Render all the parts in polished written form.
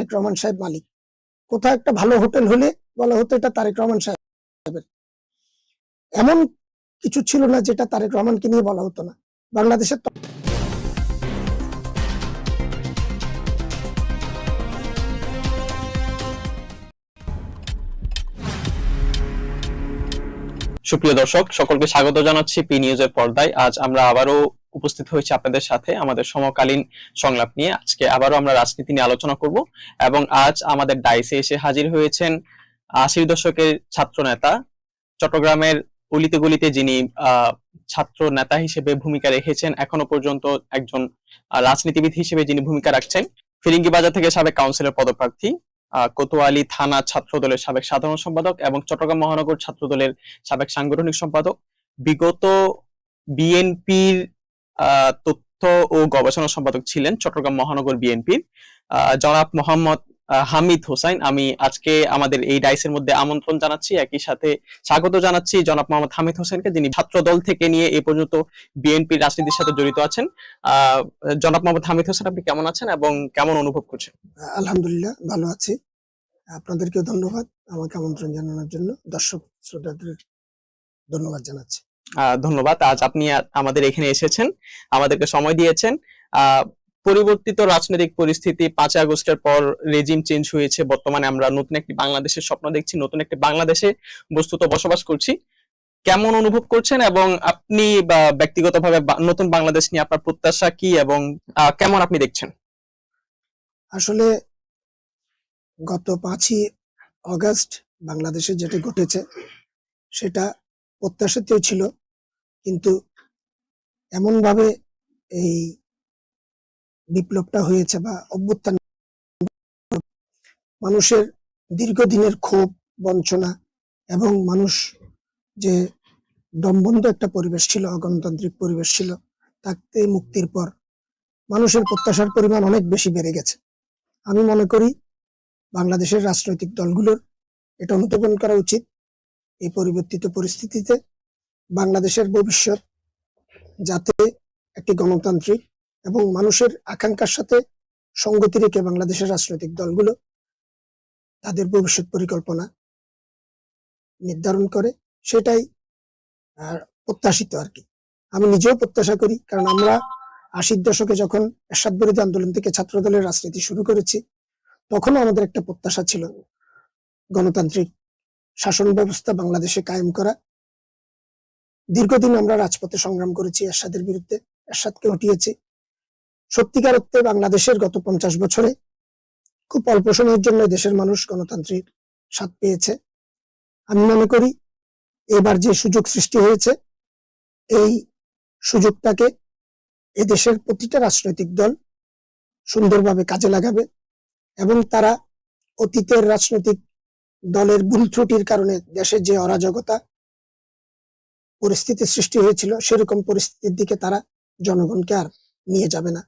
তারেক রহমান সাহেব মালিক। কোথাও একটা ভালো হোটেল হলে বলা হতো এটা তারেক রহমান সাহেবের। এমন কিছু ছিল না যেটা তারেক রহমানকে নিয়ে বলা হতো না। বাংলাদেশের সুপ্রিয় দর্শক, সকলকে স্বাগত জানাচ্ছি পি নিউজের পর্দায়। আজ আমরা আবারও উপস্থিত হয়েছি আপনাদের সাথে আমাদের সমকালীন সংলাপ নিয়ে। আজকে আবারও আমরা রাজনীতি নিয়ে আলোচনা করব এবং আজ আমাদের ডাইসে এসে হাজির হয়েছেন 80 দশকের ছাত্র নেতা, চট্টগ্রামের অলিতে গলিতে যিনি ছাত্র নেতা হিসেবে ভূমিকা রেখেছেন, এখনো পর্যন্ত একজন রাজনীতিবিদ হিসেবে যিনি ভূমিকা রাখছেন, ফিরিঙ্গিবাজার থেকে সাবেক কাউন্সিলর পদপ্রার্থী, কোতোয়ালি থানা ছাত্র দলের সাবেক সাধারণ সম্পাদক এবং চট্টগ্রাম মহানগর ছাত্র দলের সাবেক সাংগঠনিক সম্পাদক, বিগত বিএনপির তথ্য ও গবেষণা সম্পাদক ছিলেন চট্টগ্রাম মহানগর বিএনপির জনাব মোহাম্মদ হামিদ হোসাইন। আমি আজকে আমাদের এই ডাইসের মধ্যে আমন্ত্রণ জানাচ্ছি, একই সাথে স্বাগত জানাচ্ছি জনাব মোহাম্মদ হামিদ হোসেনকে, যিনি ছাত্র দল থেকে নিয়ে এ পর্যন্ত বিএনপির রাজনীতির সাথে জড়িত আছেন। জনাব মোহাম্মদ হামিদ হোসেন, আপনি কেমন আছেন এবং কেমন অনুভব করছেন? আলহামদুলিল্লাহ ভালো আছি। আপনাদেরকেও ধন্যবাদ আমাকে আমন্ত্রণ জানানোর জন্য। দর্শক শ্রোতাদের ধন্যবাদ জানাচ্ছি। ধন্যবাদ। আজ আপনি আমাদের এখানে এসেছেন, আমাদেরকে সময় দিয়েছেন। পরিবর্তিত রাজনৈতিক পরিস্থিতি, 5 আগস্টের পর রেজিম চেঞ্জ হয়েছে। বর্তমানে আমরা নতুন একটি বাংলাদেশের স্বপ্ন দেখছি, নতুন একটি বাংলাদেশে বস্তুত বসবাস করছি। কেমন অনুভব করছেন এবং আপনি ব্যক্তিগতভাবে নতুন বাংলাদেশ নিয়ে আপনার প্রত্যাশা কি এবং কেমন আপনি দেখছেন? আসলে গত 5ই আগস্ট বাংলাদেশে যেটা ঘটেছে সেটা প্রত্যাশিতই ছিল, কিন্তু এমন ভাবে এই বিপ্লবটা হয়েছে বা অভ্যুত্থান, মানুষের দীর্ঘদিনের ক্ষোভ, বঞ্চনা এবং মানুষ যে দমবন্ধ একটা পরিবেশ ছিল, অগণতান্ত্রিক পরিবেশ ছিল, তাতে মুক্তির পর মানুষের প্রত্যাশার পরিমাণ অনেক বেশি বেড়ে গেছে। আমি মনে করি বাংলাদেশের রাজনৈতিক দলগুলোর এটা অনুধাবন করা উচিত, এই পরিবর্তিত পরিস্থিতিতে বাংলাদেশের ভবিষ্যৎ যাতে একটি গণতান্ত্রিক এবং মানুষের আকাঙ্ক্ষার সাথে সঙ্গতি রেখে বাংলাদেশের রাজনৈতিক দলগুলো তাদের ভবিষ্যৎ পরিকল্পনা নির্ধারণ করে, সেটাই প্রত্যাশিত আর কি। আমি নিজেও প্রত্যাশা করি, কারণ আমরা 80 দশকে যখন এরশাদ বিরোধী আন্দোলন থেকে ছাত্র দলের রাজনীতি শুরু করেছি, তখনও আমাদের একটা প্রত্যাশা ছিল গণতান্ত্রিক শাসন ব্যবস্থা বাংলাদেশে কায়েম করা। দীর্ঘদিন আমরা রাজপথে সংগ্রাম করেছি এরশাদের বিরুদ্ধে, এরশাদকে হটিয়েছি। সত্যিকার অর্থে বাংলাদেশের গত 50 বছরে খুব অল্প সময়ের জন্য দেশের মানুষ গণতান্ত্রিক স্বাদ পেয়েছে। আমি মনে করি এবার যে সুযোগ সৃষ্টি হয়েছে, এই সুযোগটাকে এদেশের প্রতিটা রাজনৈতিক দল সুন্দরভাবে কাজে লাগাবে এবং তারা অতীতের রাজনৈতিক দলের ভুল ত্রুটির কারণে দেশে যে অরাজকতা পরিস্থিতি সৃষ্টি হয়েছিল, সেরকম পরিস্থিতির দিকে তারা জনগণকে আর নিয়ে যাবে না।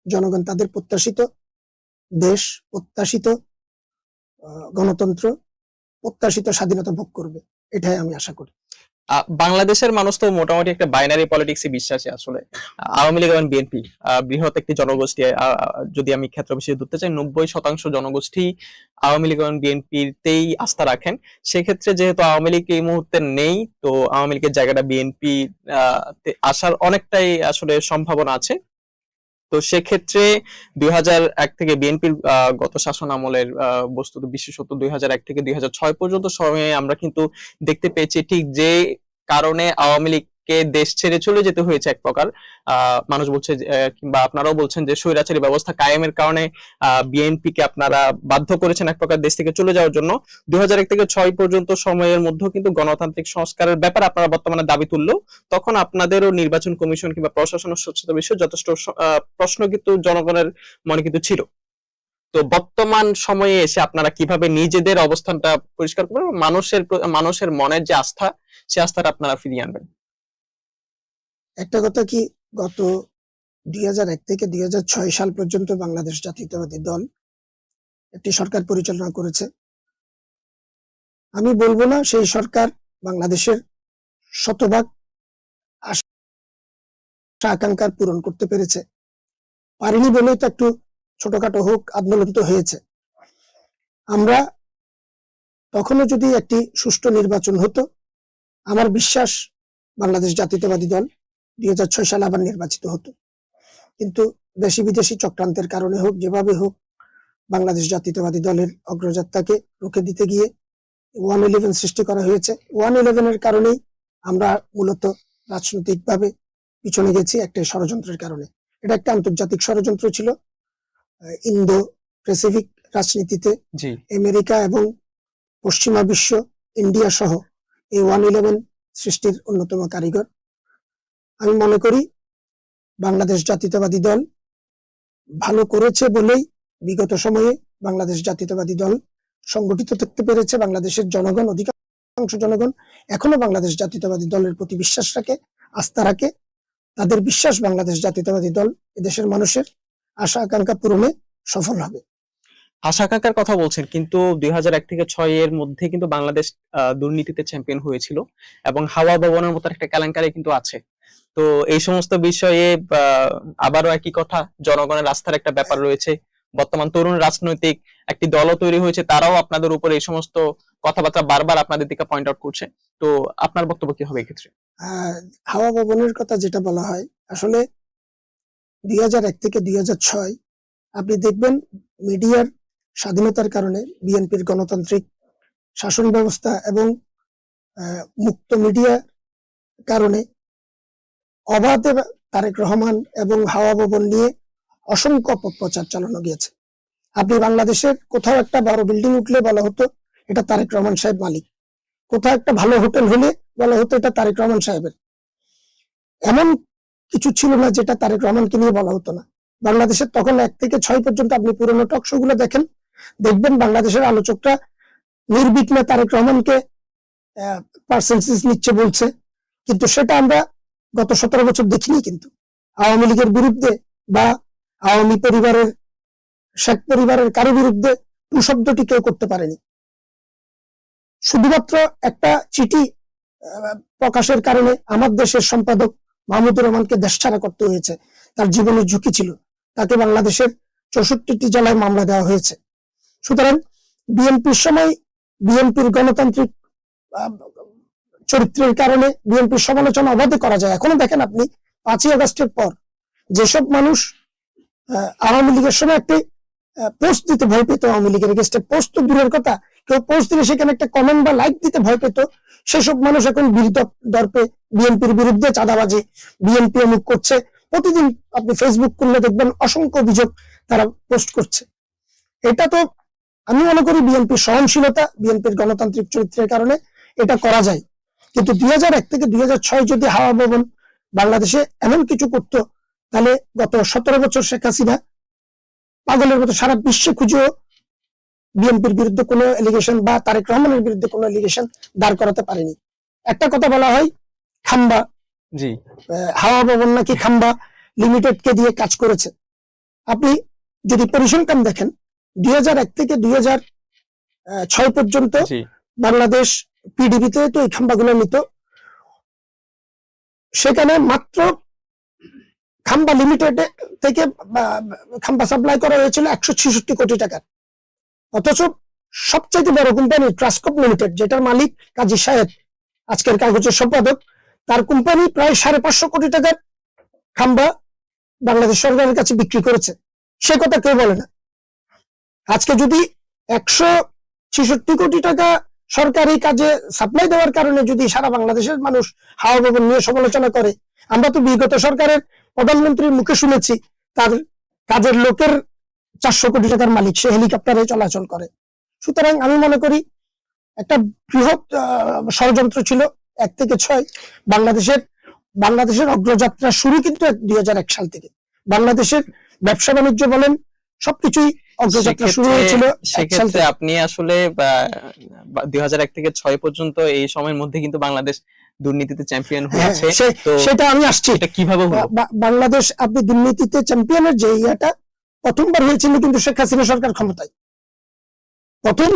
জনগণ তাদের প্রত্যাশিত দেশ, প্রত্যাশিত গণতন্ত্র, প্রত্যাশিত স্বাধীনতা ভোগ করবে, এটাই আমি আশা করি। বাংলাদেশের মানুষ তো মোটামুটি একটা বাইনারি পলিটিক্সে বিশ্বাসী। আসলে আওয়ামী লীগ এবং বিএনপি বৃহৎ একটি জনগোষ্ঠী। যদি আমি ক্ষেত্র বিশেষে ধরতে চাই, 90% জনগোষ্ঠী আওয়ামী লীগ এবং বিএনপিতেই আস্থা রাখেন। সেক্ষেত্রে যেহেতু আওয়ামী লীগ এই মুহূর্তে নেই, তো আওয়ামী লীগের জায়গাটা বিএনপি আসার অনেকটাই আসলে সম্ভাবনা আছে। তো সেক্ষেত্রে 2001 থেকে বিএনপির গত শাসন আমলের বস্তুত বিশেষত 2001 থেকে 2006 পর্যন্ত সময়ে আমরা কিন্তু দেখতে পেয়েছি ঠিক যে কারণে আওয়ামী লীগকে দেশ ছেড়ে চলে যেতে হয়েছে এক প্রকার। মানুষ বলছে কিংবা আপনারাও বলছেন যে স্বৈরাচারী ব্যবস্থা কায়েমের কারণে বিএনপিকে আপনারা বাধ্য করেছেন এক প্রকার দেশ থেকে চলে যাওয়ার জন্য। 2001 থেকে 6 পর্যন্ত সময়ের মধ্যে কিন্তু গণতান্ত্রিক সংস্কারের ব্যাপারে আপনারা বর্তমানে দাবি তুললেও তখন আপনাদেরও নির্বাচন কমিশন কিংবা প্রশাসনের স্বচ্ছতা বিষয়ে যথেষ্ট প্রশ্ন কিন্তু জনগণের মনে কিন্তু ছিল। তো বর্তমান সময়ে এসে আপনারা কিভাবে নিজেদের অবস্থানটা পরিষ্কার করবেন, মানুষের মনের যে আস্থা, সে আস্থাটা আপনারা ফিরিয়ে আনবেন? একটা কথা কি, গত 2001 থেকে 2006 সাল পর্যন্ত বাংলাদেশ জাতীয়তাবাদী দল একটি সরকার পরিচালনা করেছে। আমি বলবো না সেই সরকার বাংলাদেশের শতভাগ আশা আকাঙ্ক্ষা পূরণ করতে পেরেছে, পারেনি বলেই তো একটু ছোটখাটো হোক আন্দোলন তো হয়েছে। আমরা তখনও যদি একটি সুষ্ঠু নির্বাচন হতো, আমার বিশ্বাস বাংলাদেশ জাতীয়তাবাদী দল 2006 সালে আবার নির্বাচিত হতো। কিন্তু দেশি বিদেশি চক্রান্তের কারণে হোক, যেভাবে হোক, বাংলাদেশ জাতীয়তাবাদী দলের অগ্রযাত্রাকে রুখে দিতে গিয়ে 111 সৃষ্টি করা হয়েছে। 111 এর কারণেই আমরা মূলত রাজনৈতিকভাবে পিছনে গেছি, একটা ষড়যন্ত্রের কারণে। এটা একটা আন্তর্জাতিক ষড়যন্ত্র ছিল। ইন্দো প্যাসিফিক রাজনীতিতে জি আমেরিকা এবং পশ্চিমা বিশ্ব, ইন্ডিয়া সহ এই 111 সৃষ্টির অন্যতম কারিগর। আমি মনে করি বাংলাদেশ জাতীয়তাবাদী দল ভালো করেছে বলেই বিগত সময়ে বাংলাদেশ জাতীয়তাবাদী দল সংগঠিত থাকতে পেরেছে। বাংলাদেশের জনগণ, অধিকাংশ জনগণ এখনো বাংলাদেশ জাতীয়তাবাদী দলের প্রতি বিশ্বাস রাখে, আস্থা রাখে। তাদের বিশ্বাস বাংলাদেশ জাতীয়তাবাদী দল এদেশের মানুষের আশা আকাঙ্ক্ষা পূরণে সফল হবে। আশা আকাঙ্ক্ষার কথা বলছেন, কিন্তু 2001 থেকে 6 এর মধ্যে কিন্তু বাংলাদেশ দুর্নীতিতে চ্যাম্পিয়ন হয়েছিল এবং হাওয়া ভবনের মতো একটা কেলেঙ্কারি কিন্তু আছে। তো এই সমস্ত বিষয়ে আবারও একই কথা, জনগণের আস্থার একটা ব্যাপার রয়েছে। বর্তমান তরুণ রাজনৈতিক একটি দলও তৈরি হয়েছে, তারাও আপনাদের উপর এই সমস্ত কথাবার্তা বারবার আপনাদের দিকে পয়েন্ট আউট করছে। তো আপনার বক্তব্য কি হবে এক্ষেত্রে? হাওয়া ভবনের কথা যেটা বলা হয়, আসলে 2001 থেকে 2006 আপনি দেখবেন মিডিয়ার স্বাধীনতার কারণে, বিএনপির গণতান্ত্রিক শাসন ব্যবস্থা এবং মুক্ত মিডিয়ার কারণে অবাধে তারেক রহমান এবং হাওয়া ভবন নিয়ে অসংখ্য অপপ্রচার চালানো গিয়েছে। আপনি বাংলাদেশের কোথাও একটা বড় বিল্ডিং উঠলে বলা হতো এটা তারেক রহমান সাহেব মালিক, কোথাও একটা ভালো হোটেল হলে বলা হতো এটা তারেক রহমান সাহেবের। এমন কিছু ছিল না যেটা তারেক রহমানকে নিয়ে বলা হতো না। বাংলাদেশের তখন 1 থেকে 6 পর্যন্ত আপনি পুরোনো টক শো গুলো দেখবেন বাংলাদেশের আলোচকরা নির্বিঘ্নে তারেক রহমানকে পার্সেন্টেজ নিচ্ছে বলছে, কিন্তু সেটা আমরা গত 17 বছর দেখিনি। কিন্তু আওয়ামী লীগের বিরুদ্ধে বা আওয়ামী পরিবারের, শেখ পরিবারের কারো বিরুদ্ধে টু শব্দটি কেউ করতে পারেনি। শুধুমাত্র একটা চিঠি প্রকাশের কারণে আমার দেশের সম্পাদক মাহমুদুর রহমানকে দেশ ছাড়া করতে হয়েছে। তার জীবনের ঝুঁকি ছিল, তাকে বাংলাদেশের 64টি জেলায় মামলা দেওয়া হয়েছে। সুতরাং বিএনপির সময় বিএনপির গণতান্ত্রিক চরিত্রের কারণে বিএনপির সমালোচনা অবাধে করা যায়। এখনো দেখেন আপনি 5ই আগস্টের পর যেসব মানুষ আওয়ামী লীগের সময় একটি পোস্ট দিতে ভয় পেত, আওয়ামী লীগের এগেইনস্টে পোস্ট তো দূরের কথা, কেউ পোস্ট দিলে সেখানে একটা কমেন্ট বা লাইক দিতে ভয় পেত, সেসব মানুষ এখন দর্পে বিএনপির বিরুদ্ধে চাঁদাবাজি, বিএনপি অমুক করছে। প্রতিদিন আপনি ফেসবুক করলে দেখবেন অসংখ্য অভিযোগ তারা পোস্ট করছে। এটা তো আমি মনে করি বিএনপির সহনশীলতা, বিএনপির গণতান্ত্রিক চরিত্রের কারণে এটা করা যায়। কিন্তু 2001 থেকে 2006 যদি হাওয়া ভবন বাংলাদেশে এমন কিছু করতো, তাহলে গত 17 বছর শেখ হাসিনা পাগলের মতো সারা বিশ্বে খুঁজেও বিএনপির বিরুদ্ধে কোনো এলিগেশন বা তারেক রহমানের বিরুদ্ধে কোনো এলিগেশন দাঁড় করাতে পারেনি। একটা কথা বলা হয় খাম্বা, জি হাওয়া ভবন নাকি খাম্বা লিমিটেড কে দিয়ে কাজ করেছে। আপনি যদি পরিসংখ্যান দেখেন 2001 থেকে 2006 পর্যন্ত বাংলাদেশ পিডিবিতে তো এই খাম্বাগুলো নিত, সেখানে মাত্র খাম্বা লিমিটেড থেকে খাম্বা সাপ্লাই করা হয়েছিল 166 কোটি টাকার। অথচ সবচেয়ে বড় কোম্পানি ট্রান্সকপ লিমিটেড, যেটার মালিক কাজী সাহেব, আজকের কাগজের সম্পাদক, তার কোম্পানি প্রায় 550 কোটি টাকার খাম্বা বাংলাদেশ সরকারের কাছে বিক্রি করেছে। সে কথা কেউ বলে না। আজকে যদি 166 কোটি টাকা সরকারি কাজে সাপ্লাই দেওয়ার কারণে যদি সারা বাংলাদেশের মানুষ হাওয়া ভবন নিয়ে সমালোচনা করে, আমরা তো বিগত সরকারের প্রধানমন্ত্রীর মুখে শুনেছি তার কাজের লোকের 400 কোটি টাকার মালিক, সে হেলিকপ্টারে চলাচল করে। সুতরাং আমি মনে করি একটা বৃহৎ ষড়যন্ত্র ছিল 1 থেকে 6। বাংলাদেশের অগ্রযাত্রা শুরু কিন্তু 2001 সাল থেকে। বাংলাদেশের ব্যবসা বাণিজ্য বলেন সবকিছুই অগ্রযাত্রা শুরু হয়েছিল। সেক্ষেত্রে আপনি আসলে 2001 থেকে 6 পর্যন্ত এই সময়ের মধ্যে কিন্তু বাংলাদেশ দুর্নীতিতে চ্যাম্পিয়ন হয়েছে। তো সেটা আমি আসছি, এটা কিভাবে হলো? বাংলাদেশ আপনি দুর্নীতিতে চ্যাম্পিয়নের যে ইয়াটা প্রথমবার হয়েছিল কিন্তু শেখ হাসিনা সরকার ক্ষমতায়। প্রথম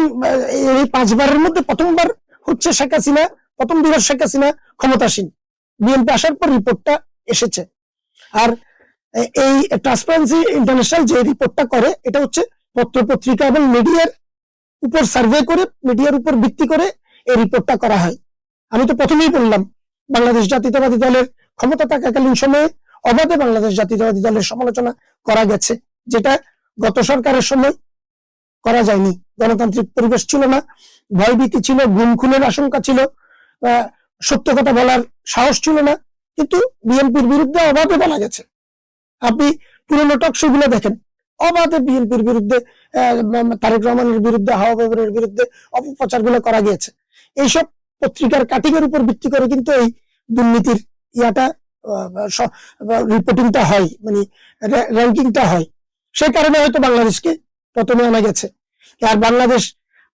এই 5 বারের মধ্যে প্রথমবার হচ্ছে শেখ হাসিনা, প্রথম দুবার শেখ হাসিনা ক্ষমতাসীন। বিএনপি আসার পর রিপোর্টটা এসেছে। আর এই ট্রান্সপারেন্সি ইন্টারন্যাশনাল যে রিপোর্টটা করে, এটা হচ্ছে পত্র পত্রিকা এবং মিডিয়ার উপর সার্ভে করে, মিডিয়ার উপর ভিত্তি করে এই রিপোর্টটা করা হয়। আমি তো প্রথমেই বললাম, বাংলাদেশ জাতীয়তাবাদী দলের ক্ষমতা থাকাকালীন সময়ে অবাধে বাংলাদেশ জাতীয়তাবাদী দলের সমালোচনা করা গেছে, যেটা গত সরকারের সময় করা যায়নি। গণতান্ত্রিক পরিবেশ ছিল না, ভয়ভীতি ছিল, গুম খুনের আশঙ্কা ছিল, সত্য কথা বলার সাহস ছিল না, কিন্তু বিএনপির বিরুদ্ধে অবাধে বলা গেছে। আপনি পুরনো টকশো গুলো দেখেন, অবাধে বিএনপির বিরুদ্ধে, তারেক রহমানের বিরুদ্ধে, হাওয়া বাবরের বিরুদ্ধে অপপ্রচার গুলো করা গিয়েছে। এইসব পত্রিকার কাটিংয়ের উপর ভিত্তি করে কিন্তু এই দুর্নীতির ইয়াটা, রিপোর্টিংটা হয়, মানে র্যাঙ্কিংটা হয়। সেই কারণে হয়তো বাংলাদেশকে প্রথমে আনা গেছে। আর বাংলাদেশ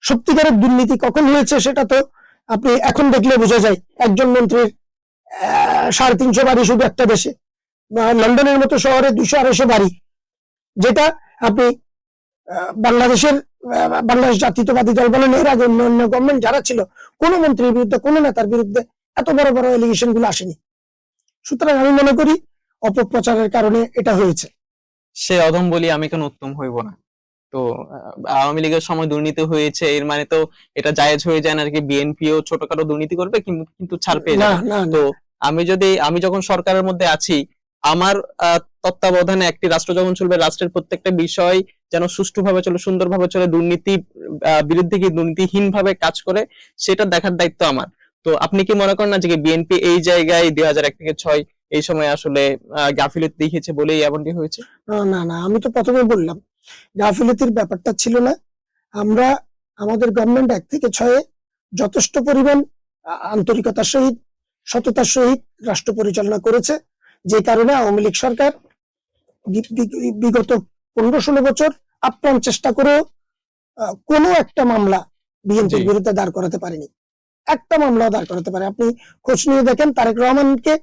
সত্যিকারের দুর্নীতি কখন হয়েছে সেটা তো আপনি এখন দেখলে বোঝা যায়। একজন মন্ত্রীর 350 বাড়ি শুধু একটা দেশে, লন্ডনের মতো শহরে 200-250 বাড়ি, যেটা আপনি বাংলাদেশের বাংলাদেশ জাতীয়তাবাদী দল বলেন, এর আগে অন্যান্য গভর্নমেন্ট যারা ছিল, কোন মন্ত্রীর বিরুদ্ধে, কোন নেতার বিরুদ্ধে এত বড় বড় এলিগেশন গুলো আসেনি। সুতরাং আমি মনে করি অপপ্রচারের কারণে এটা হয়েছে। সে অধম বলি আমি কেন উত্তম হইব না। তো আওয়ামী লীগের সময় দুর্নীতি হয়েছে, এর মানে তো এটা জায়েজ হয়ে যায় না আর কি, বিএনপিও ছোটখাটো দুর্নীতি করবে কিন্তু ছাড় পেয়ে না যাবে। না তো না, আমি যখন সরকারের মধ্যে আছি, আমার তত্ত্বাবধানে একটি রাষ্ট্র যখন চলবে, রাষ্ট্রের প্রত্যেকটা বিষয় যেন সুষ্ঠুভাবে চলে, সুন্দরভাবে চলে, দুর্নীতি বিরুদ্ধে কি দুর্নীতিহীন ভাবে কাজ করে, সেটা দেখার দায়িত্ব আমার। তো আপনি কি মনে করেন না যে বিএনপি এই জায়গায় 2001 থেকে 6 এই সময় আসলে গাফিলতি দেখিয়েছে বলেই এমনটি হয়েছে? না না, আমি তো প্রথমে বললাম গাফিলতির ব্যাপারটা ছিল না। আমরা আমাদের গভর্নমেন্ট 1 থেকে 6 যথেষ্ট পরিমাণ আন্তরিকতার সহিত, সততার সহিত রাষ্ট্র পরিচালনা করেছে, যে কারণে আওয়ামী লীগ সরকার বিগত 15-16 বছর আপ্রাণ চেষ্টা করেও কোনো একটা মামলা বিএনপির বিরুদ্ধে দাঁড় করাতে পারেনি। একটা মামলাও দাঁড় করাতে পারে। আপনি খোঁজ নিয়ে দেখেন, তারেক রহমানকে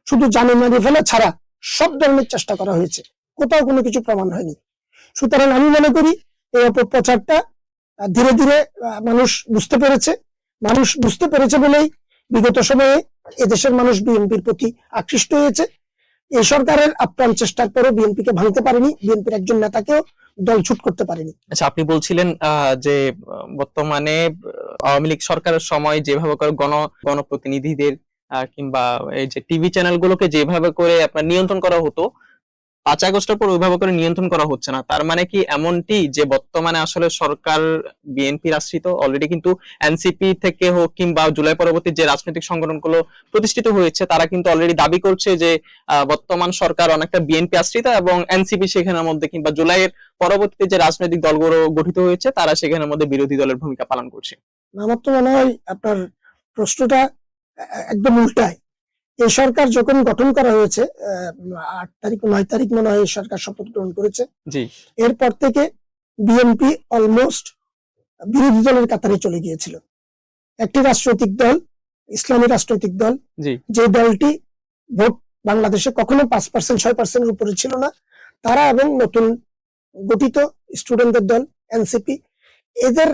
শুধু জামিন মারিয়ে ফেলা ছাড়া সব ধরনের চেষ্টা করা হয়েছে, কোথাও কোনো কিছু প্রমাণ হয়নি। সুতরাং আমি মনে করি এই অপপ্রচারটা ধীরে ধীরে মানুষ বুঝতে পেরেছে বলেই বিগত সময়ে এদেশের মানুষ বিএনপির প্রতি আকৃষ্ট হয়েছে। এই সরকারের আপ্রাণ চেষ্টার পরেও বিএনপিকে ভাঙতে পারেনি, বিএনপির একজন নেতাকেও দলছুট করতে পারেনি। আচ্ছা, আপনি বলছিলেন যে বর্তমানে আওয়ামী লীগ সরকারের সময় যেভাবে করে গণপ্রতিনিধিদের কিংবা এই যে টিভি চ্যানেলগুলোকে যেভাবে করে আপনার নিয়ন্ত্রণ করা হতো, 5 আগস্টের পর ওইভাবে করে নিয়ন্ত্রণ করা হচ্ছে না। তার মানে কি এমনটি যে বর্তমানে আসলে সরকার বিএনপির আশ্রিত? অলরেডি কিন্তু এনসিপি থেকে হোক কিংবা জুলাই পরবর্তী যে রাজনৈতিক সংগঠনগুলো প্রতিষ্ঠিত হয়েছে, তারা কিন্তু অলরেডি দাবি করছে যে বর্তমান সরকার অনেকটা বিএনপি আশ্রিত, এবং এনসিপি সেখানের মধ্যে কিংবা জুলাইয়ের পরবর্তীতে যে রাজনৈতিক দলগুলো গঠিত হয়েছে তারা সেখানের মধ্যে বিরোধী দলের ভূমিকা পালন করছে। আমার তো মনে হয় আপনার প্রশ্নটা একদম উল্টায়। এই সরকার যখন গঠন করা হয়েছে, 8 তারিখ 9 তারিখ মনে হয় এই সরকার শপথ গ্রহণ করেছে, জি, এরপর থেকে বিএনপি অলমোস্ট বিরোধী দলের কাতারে চলে গিয়েছিল। একটি রাজনৈতিক দল, ইসলামী রাজনৈতিক দল, জি, যে দলটি ভোট বাংলাদেশে কখনো 5%, 6%-এর উপরে ছিল না, তারা এবং নতুন গঠিত স্টুডেন্টদের দল এনসিপি, এদের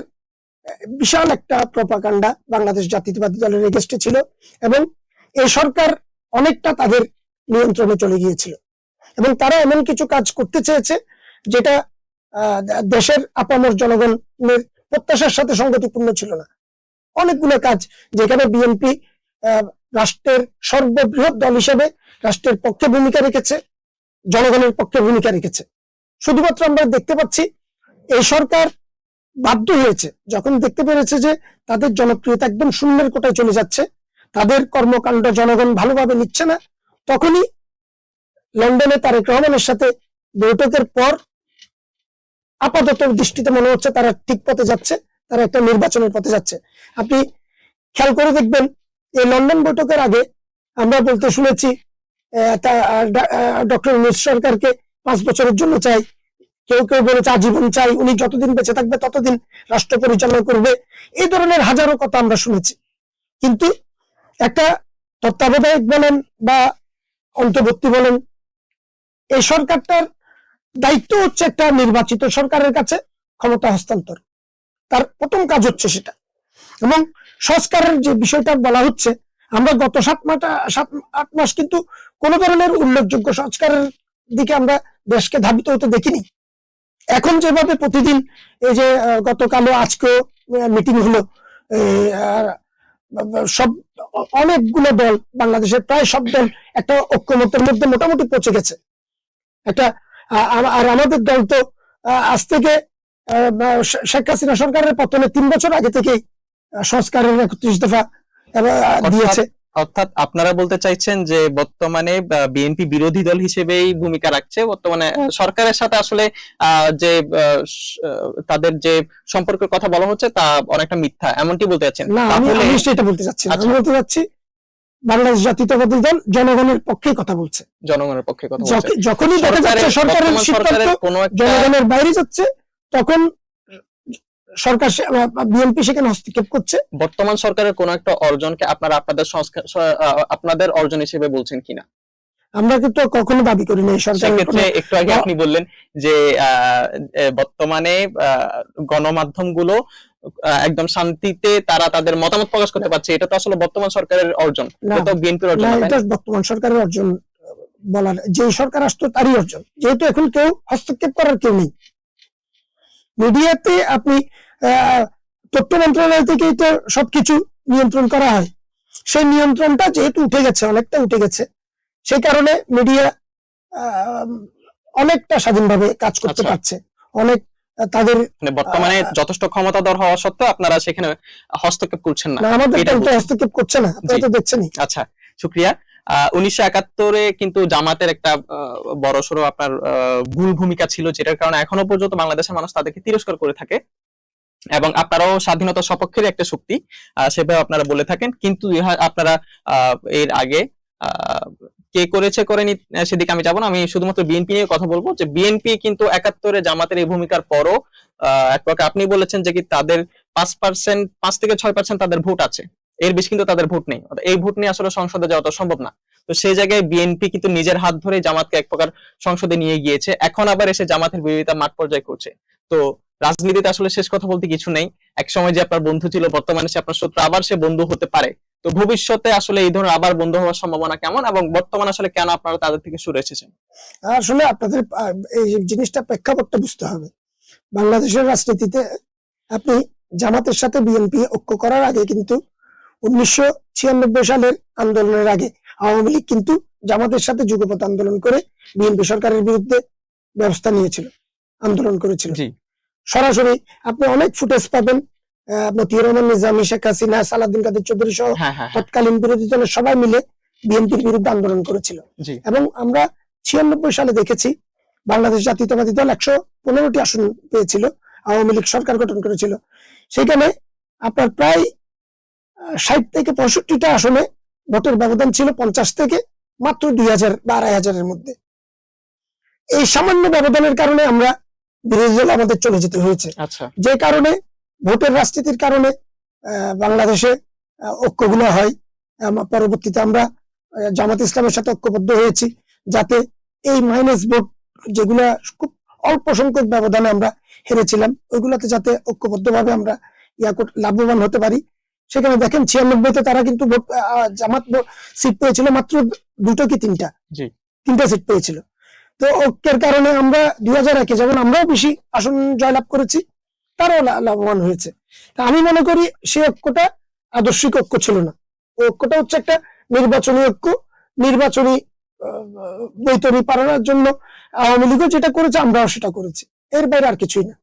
বিশাল একটা প্রপাগান্ডা বাংলাদেশ জাতীয়তাবাদী দলের এগেস্টে ছিল, এবং এই সরকার অনেকটা তাদের নিয়ন্ত্রণে চলে গিয়েছিল। এবং তারা এমন কিছু কাজ করতে চেয়েছে যেটা দেশের আপামর জনগণের প্রত্যাশার সাথে সঙ্গতিপূর্ণ ছিল না। অনেকগুলো কাজ যেখানে বিএনপি রাষ্ট্রের সর্ববৃহৎ দল হিসেবে রাষ্ট্রের পক্ষে ভূমিকা রেখেছে, জনগণের পক্ষে ভূমিকা রেখেছে। শুধুমাত্র আমরা দেখতে পাচ্ছি এই সরকার বাধ্য হয়েছে, যখন দেখতে পেরেছে যে তাদের জনপ্রিয়তা একদম শূন্যের কোটায় চলে যাচ্ছে, তাদের কর্মকাণ্ড জনগণ ভালোভাবে নিচ্ছে না, তখনই লন্ডনে তারেক রহমানের সাথে বৈঠকের পর আপাতত দৃষ্টিতে মনে হচ্ছে তারা ঠিক পথে যাচ্ছে, তারা একটা নির্বাচনের পথে যাচ্ছে। আপনি খেয়াল করে দেখবেন, এই লন্ডন বৈঠকের আগে আমরা বলতে শুনেছি ডক্টর ইউনূস সরকারকে 5 বছরের জন্য চাই, কেউ কেউ বলেছে আজীবন চাই, উনি যতদিন বেঁচে থাকবে ততদিন রাষ্ট্র পরিচালনা করবে, এই ধরনের হাজারো কথা আমরা শুনেছি। কিন্তু একটা তত্ত্বাবধায়ক বলেন বা অন্তর্বর্তী বলেন, এই সরকারটার দায়িত্ব হচ্ছে একটা নির্বাচিত সরকারের কাছে ক্ষমতা হস্তান্তর, তার প্রথম কাজ হচ্ছে সেটা। এবং সংস্কারের যে বিষয়টা বলা হচ্ছে, আমরা গত 7-8 মাস কিন্তু কোন ধরনের উল্লেখযোগ্য সংস্কারের দিকে আমরা দেশকে ধাবিত হতে দেখিনি। এখন যেভাবে প্রতিদিন এই যে গতকালও আজকেও মিটিং হলো, সব অনেকগুলো দল, বাংলাদেশের প্রায় সব দল একটা ঐক্যমতের মধ্যে মোটামুটি পৌঁছে গেছে একটা। আর আমাদের দল তো আজ থেকে শেখ হাসিনা সরকারের পতনের 3 বছর আগে থেকেই সংস্কারের 31 দফা দিয়েছে। অর্থাৎ আপনারা বলতে চাইছেন যে বর্তমানে বিএনপি বিরোধী দল হিসেবেই ভূমিকা রাখছে, বর্তমানে সরকারের সাথে আসলে যে তাদের যে সম্পর্কের কথা বলা হচ্ছে তা অনেকটা মিথ্যা, এমনটি বলতে চাচ্ছেন? না, আমি সেটা বলতে চাচ্ছি না। আমি বলতে চাচ্ছি বাংলাদেশ জাতীয়তাবাদী দল জনগণের পক্ষে কথা বলছে, জনগণের পক্ষে কথা বলছে। যখনই দেখা যাচ্ছে সরকারের সিদ্ধান্ত জনগণের বাইরে যাচ্ছে, তখন সরকার বিএনপি সেখানে হস্তক্ষেপ করছে। বর্তমান সরকারের কোন একটা অর্জনকে আপনারা আপনাদের অর্জন হিসেবে বলছেন কিনা? আমরা কিন্তু কখনো দাবি করি না সরকারের ক্ষেত্রে। একটু আগে আপনি বললেন যে বর্তমানে গণমাধ্যমগুলো একদম শান্তিতে তারা তাদের মতামত প্রকাশ করতে পারছে, এটা তো আসলে বর্তমান সরকারের অর্জন, এটা বিএনপির অর্জন না। এটা বর্তমান সরকারের অর্জন বলার, যে সরকার আসতো তারই অর্জন, যেহেতু এখন কেউ হস্তক্ষেপ করার কেউ নেই। মিডিয়াতে আপনি তথ্য মন্ত্রণালয় থেকেই তো সবকিছু নিয়ন্ত্রণ করা হয়, সেই নিয়ন্ত্রণটা যেহেতু উঠে গেছে, অনেকটা উঠে গেছে, সেই কারণে মিডিয়া অনেকটা স্বাধীনভাবে কাজ করতে পারছে। অনেক তাদের বর্তমানে যথেষ্ট ক্ষমতাধর হওয়া সত্ত্বেও আপনারা সেখানে হস্তক্ষেপ করছেন না। আমাদের তো হস্তক্ষেপ করছে না, আপনারা তো দেখছেনই। আচ্ছা, শুকরিয়া। 1971-এ কিন্তু জামাতের একটা বড়সড় আপনার ভুল ভূমিকা ছিল, যেটার কারণে এখনো পর্যন্ত বাংলাদেশের মানুষ তাদেরকে তিরস্কার করে থাকে, এবং আপনারাও স্বাধীনতা সপক্ষের একটা শক্তি সেভাবে আপনারা বলে থাকেন। কিন্তু আপনারা এর আগে কে করেছে করেনি সেদিকে আমি যাবো না, আমি শুধুমাত্র বিএনপি নিয়ে কথা বলবো। যে বিএনপি কিন্তু 71-এ জামাতের এই ভূমিকার পরও এক প্রকার আপনি বলেছেন যে কি তাদের 5% 5 থেকে 6% তাদের ভোট আছে, এর বেশি কিন্তু তাদের ভোট নেই। এই ভোট নিয়ে আসলে সংসদে যাওয়া তো সম্ভব না। তো সেই জায়গায় বিএনপি কিন্তু নিজের হাত ধরে জামাতকে এক প্রকার সংসদে নিয়ে গিয়েছে, এখন আবার এসে জামাতের বিরোধিতা মাঠ পর্যায়ে করছে। তো রাজনীতিতে আসলে শেষ কথা বলতে কিছু নেই, এক সময় যে আপনার বন্ধু ছিল বর্তমানে সে আপনার শত্রু, আবার সে বন্ধু হতে পারে। তো ভবিষ্যতে আসলে এই ধরনের আবার বন্ধু হওয়ার সম্ভাবনা কেমন, এবং বর্তমানে আসলে কেন আপনারা তাদের থেকে সরে এসেছেন? আসলে আপনাদের এই জিনিসটা প্রেক্ষাপটটা বুঝতে হবে। বাংলাদেশের রাজনীতিতে আপনি জামাতের সাথে বিএনপি ঐক্য করার আগে কিন্তু 1996 সালের আন্দোলনের আগে আওয়ামী লীগ কিন্তু জামাতের সাথে যুগপৎ আন্দোলন করে বিএনপি সরকারের বিরুদ্ধে ব্যবস্থা নিয়েছিল, আন্দোলন করেছিল সরাসরি। আপনি অনেক ফুটেজ পাবেন, মতিউর রহমান নিজামী, শেখ হাসিনা, সালাউদ্দিন কাদের চৌধুরী সহ তৎকালীন বিরোধী দলের সবাই মিলে বিএনপির বিরুদ্ধে আন্দোলন করেছিল। এবং আমরা 96 সালে দেখেছি বাংলাদেশ জাতীয়তাবাদী দল 115টি আসন পেয়েছিল, আওয়ামী লীগ সরকার গঠন করেছিল। সেখানে আপনার প্রায় 60 থেকে 65টা আসনে ভোটের ব্যবধান ছিল 50 থেকে মাত্র 2000 বা 2500-এর মধ্যে। এই সামান্য ব্যবধানের কারণে আমরা বিরোধী দল আমাদের চলে যেতে হয়েছে। যে কারণে ভোটের রাজনীতির কারণে বাংলাদেশে ঐক্যগুলো হয়। পরবর্তীতে আমরা জামাত ইসলামের সাথে ঐক্যবদ্ধ হয়েছি, যাতে এই মাইনাস ভোট যেগুলা খুব অল্প সংখ্যক ব্যবধানে আমরা হেরেছিলাম, ওইগুলোতে যাতে ঐক্যবদ্ধভাবে আমরা লাভবান হতে পারি। সেখানে দেখেন 96-তে তারা কিন্তু জামাত সিট পেয়েছিল মাত্র 2টা কি 3টা সিট পেয়েছিল। তো ঐক্যের কারণে আমরা 2001-এ যেমন আমরাও বেশি আসন জয়লাভ করেছি, তারাও লাভবান হয়েছে। তা আমি মনে করি সে ঐক্যটা আদর্শিক ঐক্য ছিল না, ঐক্যটা হচ্ছে একটা নির্বাচনী ঐক্য। নির্বাচনী বৈতরণী পালনের জন্য আওয়ামী লীগও যেটা করেছে আমরাও সেটা করেছি, এর বাইরে আর কিছুই না।